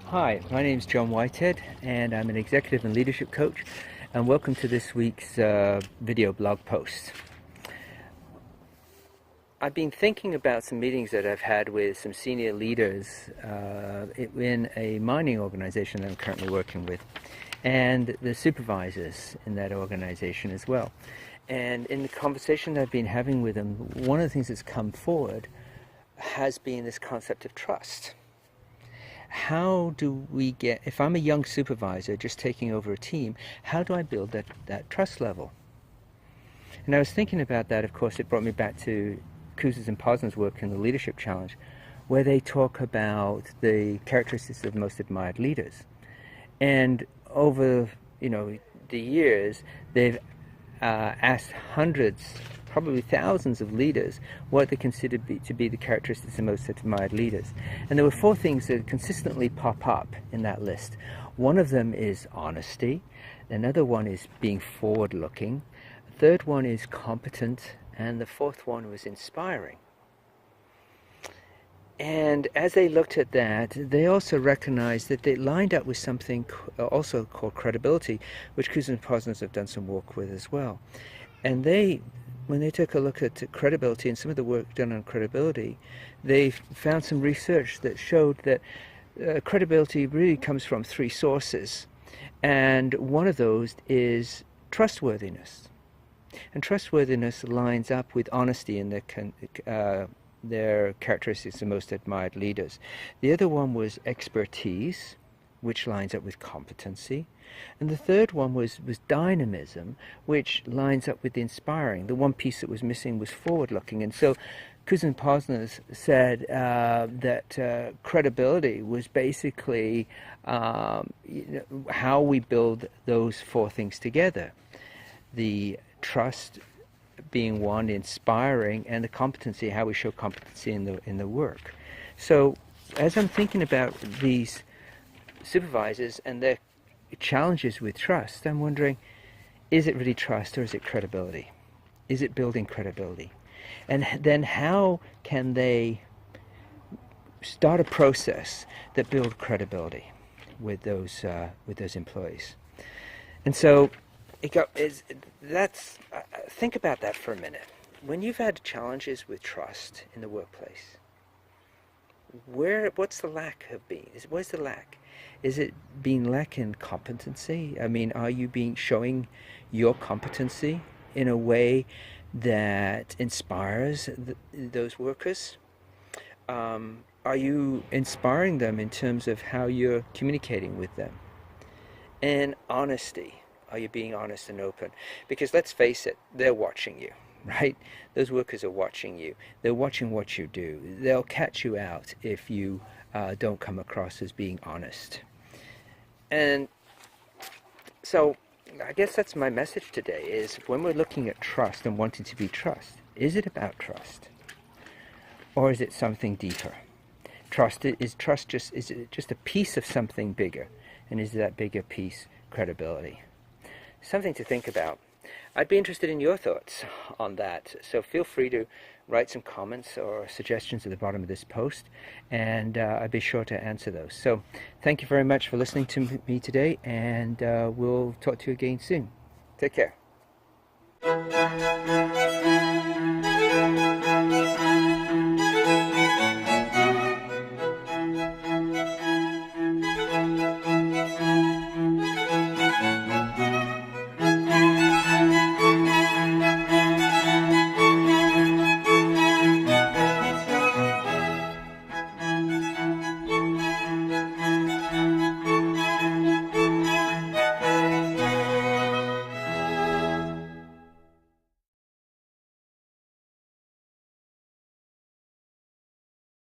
Hi, my name is John Whitehead and I'm an executive and leadership coach, and welcome to this week's video blog post. I've been thinking about some meetings that I've had with some senior leaders in a mining organization that I'm currently working with, and the supervisors in that organization as well. And in the conversation that I've been having with them, one of the things that's come forward has been this concept of trust. How do we get, if I'm a young supervisor just taking over a team, how do I build that trust level? And I was thinking about that. Of course, it brought me back to Kouzes and Posner's work in the Leadership Challenge, where they talk about the characteristics of most admired leaders. And over the years, they've asked hundreds, probably thousands of leaders what they consider to be the characteristics of most admired leaders. And there were 4 things that consistently pop up in that list. One of them is honesty. Another one is being forward-looking. The third one is competent. And the fourth one was inspiring. And as they looked at that, they also recognized that they lined up with something also called credibility, which Kouzes and Posner have done some work with as well. And when they took a look at credibility and some of the work done on credibility, they found some research that showed that credibility really comes from 3 sources. And one of those is trustworthiness. And trustworthiness lines up with honesty in their characteristics of most admired leaders. The other one was expertise, which lines up with competency. And the third one was dynamism, which lines up with inspiring. The one piece that was missing was forward-looking. And so Kouzes and Posner said that credibility was basically how we build those 4 things together. The trust being one, inspiring, and the competency, how we show competency in the work. So as I'm thinking about these supervisors and their challenges with trust, I'm wondering, is it really trust or is it credibility? Is it building credibility? And then how can they start a process that builds credibility with those employees? And so think about that for a minute. When you've had challenges with trust in the workplace, what's the lack have been? Where's the lack? Is it being lack in competency? I mean, are you showing your competency in a way that inspires those workers? Are you inspiring them in terms of how you're communicating with them? And honesty. Are you being honest and open? Because let's face it, they're watching you, right? Those workers are watching you. They're watching what you do. They'll catch you out if you don't come across as being honest. And so I guess that's my message today, is when we're looking at trust and wanting to be trust, is it about trust? Or is it something deeper? Is it just a piece of something bigger? And is that bigger piece credibility? Something to think about. I'd be interested in your thoughts on that. So feel free to write some comments or suggestions at the bottom of this post, and I'd be sure to answer those. So thank you very much for listening to me today, and we'll talk to you again soon. Take care.